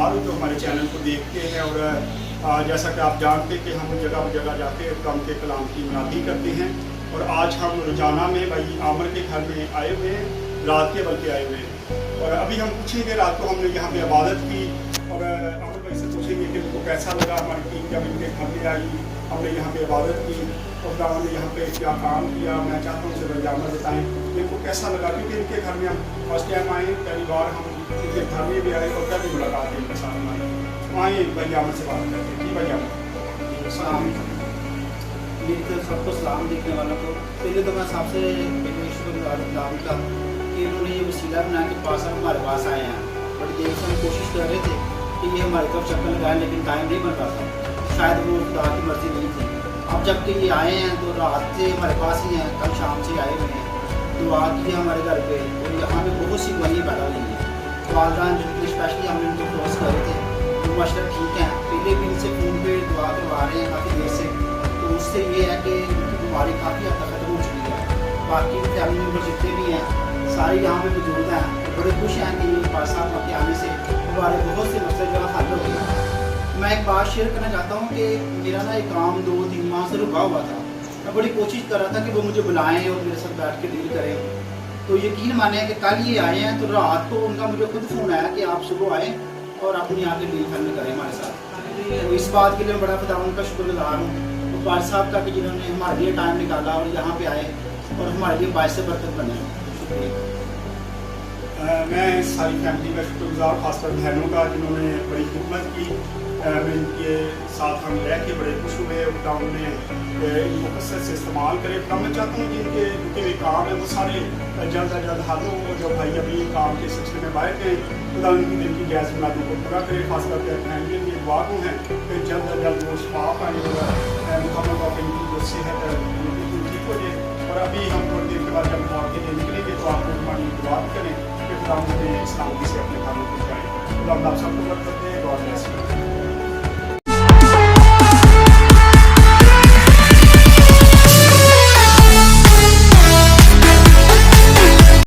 शुक्रगुजार हूँ जो हमारे चैनल को देखते हैं। और जैसा कि आप जानते हैं कि हम जगह जगह जाके कम के कलाम की मुनादी करते हैं। और आज हम रोजाना में भाई आमर के घर में आए हुए हैं, रात के बल्कि आए हुए हैं। और अभी हम पूछेंगे, रात को हमने यहाँ पे इबादत की और आमर भाई से पूछेंगे कि उनको कैसा लगा हमारी टीम जब इनके घर में आई, हमने यहाँ पे इबादत की और हमने यहाँ पे क्या काम किया। मैं चाहता हूँ उसे आमर बताएँ इनको कैसा लगा, क्योंकि इनके घर में हम फर्स्ट टाइम आए, पहली बार हम इनके घर में भी आए और पहली मुलाकात इनके साथ हमारी। आए भाई आमर से बात करते हैं। जी भाई आमर, मेरी तो सबको सलाम देखने वालों को पहले तो मैं सबसे शुक्रगुजार का कि उन्होंने ये वसीला बना के पास हमारे पास आए हैं। बड़ी देर से हम कोशिश कर रहे थे कि ये हमारी तरफ चक्कर लगाए, लेकिन टाइम नहीं बन रहा था, शायद वो खुदा की मर्जी नहीं थी। अब जबकि ये आए हैं तो रात से हमारे पास ही हैं, कल शाम से आए हुए हैं, दुआ की हमारे घर पे और यहाँ पे बहुत सी गवाहियाँ पैदा हुई हैं। वालदान जिनके स्पेशली हमने उनको क्रॉस करे थे वो माशा ठीक हैं, पहले भी इनसे फ़ोन पे दुआ करवा रहे हैं काफ़ी देर से। तो उससे ये है कि उनकी बीमारी काफ़ी हद तक खत्म हो चुकी है। बाकी फैमिली मेम्बर जितने भी हैं सारे यहाँ पे मौजूद हैं, बड़े खुश हैं कि पास साहब के आने से हमारे बहुत से मसले जो है हल हो गए। मैं एक बात शेयर करना चाहता हूँ कि मेरा ना एक काम 2-3 माह से रुका हुआ था। मैं बड़ी कोशिश कर रहा था कि वो मुझे बुलाएं और मेरे साथ बैठ के डील करें। तो यकीन माने कि कल ये आए हैं तो रात को उनका मुझे खुद फ़ोन आया कि आप सुबह आएँ और अपनी आके डील फाइनल करें हमारे साथ। तो इस बात के लिए बड़ा खुदा उनका शुक्रगुजार हूँ पार साहब का कि जिन्होंने हमारे लिए टाइम निकाला और यहाँ पे आए और हमारे लिए बायस बरकत बने। मैं सारी फैमिली का शुक्रगुजार, खासकर बहनों का जिन्होंने बड़ी खिदमत की। मैं इनके साथ हम रह के बड़े खुश हुए। खुदा उन्हें इनको कसरत से इस्तेमाल करे। खुदा मैं चाहता हूँ कि इनके जो भी काम है वो सारे जल्द अज जल्द हल हो। जो भाई अभी काम के सिलसिले में बाहर थे, खुदा उनकी दिल की गैस मुरादों को पूरा करे। खासकर के फैमिली में दुआ को हैं कि जल्द अज जल्द वो शफा पाए और मुकम्मल तौर पर इनकी जो सेहत ठीक हो जाए। और अभी हम थोड़ी देर के बाद जब दौड़ के लिए निकलेंगे तो आप लोग हमारी दुआ करें कि खुदा मुझे इस्लाम से अपने कामों को जाए। खुदा आप सबको बरकत दे। God bless you.